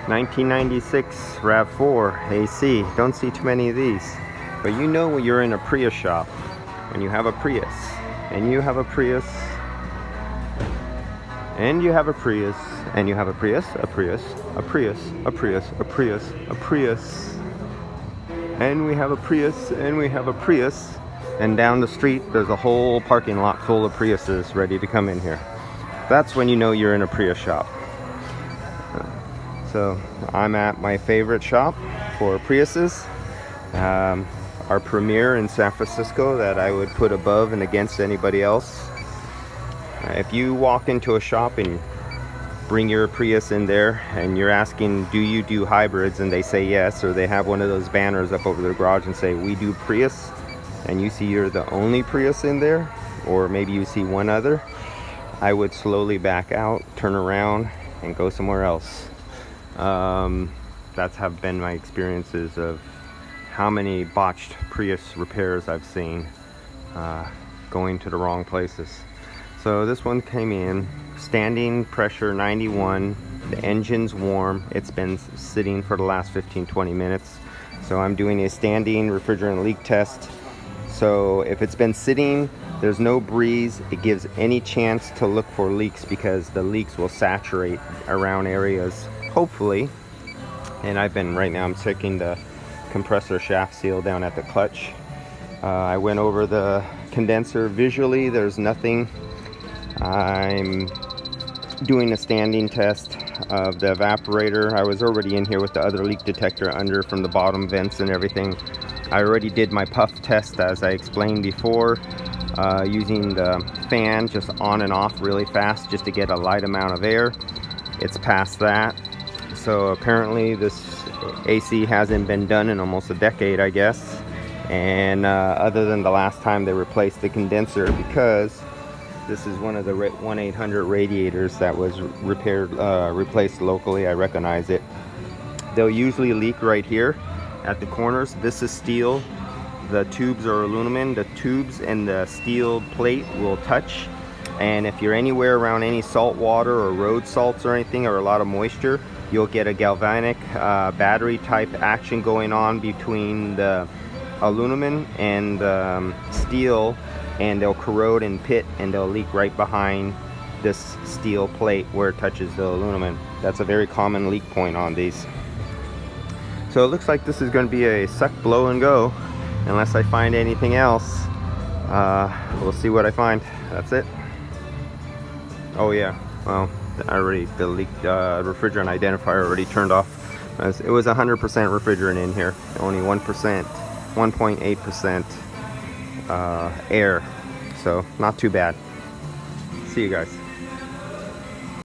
1996 RAV4 AC. Don't see too many of these. But you know when you're in a Prius shop, when you have a Prius, and you have a Prius, and you have a Prius, and you have a Prius, a Prius, a Prius, a Prius, a Prius, a Prius, and we have a Prius, and we have a Prius, and down the street there's a whole parking lot full of Priuses ready to come in here. That's when you know you're in a Prius shop. So I'm at my favorite shop for Priuses, our premier in San Francisco that I would put above and against anybody else. If you walk into a shop and bring your Prius in there and you're asking, do you do hybrids, and they say yes, or they have one of those banners up over their garage and say we do Prius, and you see you're the only Prius in there, or maybe you see one other, I would slowly back out, turn around, and go somewhere else. That's have been my experiences of how many botched Prius repairs I've seen going to the wrong places. So this one came in, standing pressure 91, the engine's warm, it's been sitting for the last 15-20 minutes. So I'm doing a standing refrigerant leak test. So if it's been sitting, there's no breeze, it gives any chance to look for leaks, because the leaks will saturate around areas, hopefully. And right now I'm checking the compressor shaft seal down at the clutch. I went over the condenser visually, there's nothing. I'm doing a standing test of the evaporator. I was already in here with the other leak detector under from the bottom vents and everything. I already did my puff test as I explained before, using the fan just on and off really fast just to get a light amount of air. It's past that. So apparently this AC hasn't been done in almost a decade, I guess. And other than the last time they replaced the condenser, because this is one of the 1-800 radiators that was replaced locally. I recognize it. They'll usually leak right here at the corners. This is steel. The tubes are aluminum. The tubes and the steel plate will touch. And if you're anywhere around any salt water or road salts or anything, or a lot of moisture, you'll get a galvanic battery type action going on between the aluminum and the steel, and they'll corrode and pit, and they'll leak right behind this steel plate where it touches the aluminum. That's a very common leak point on these. So it looks like this is going to be a suck, blow, and go, unless I find anything else. We'll see what I find. That's it. Oh yeah, well, the leak refrigerant identifier already turned off. It was 100% refrigerant in here, only 1%, 1.8% air, so not too bad. See you guys.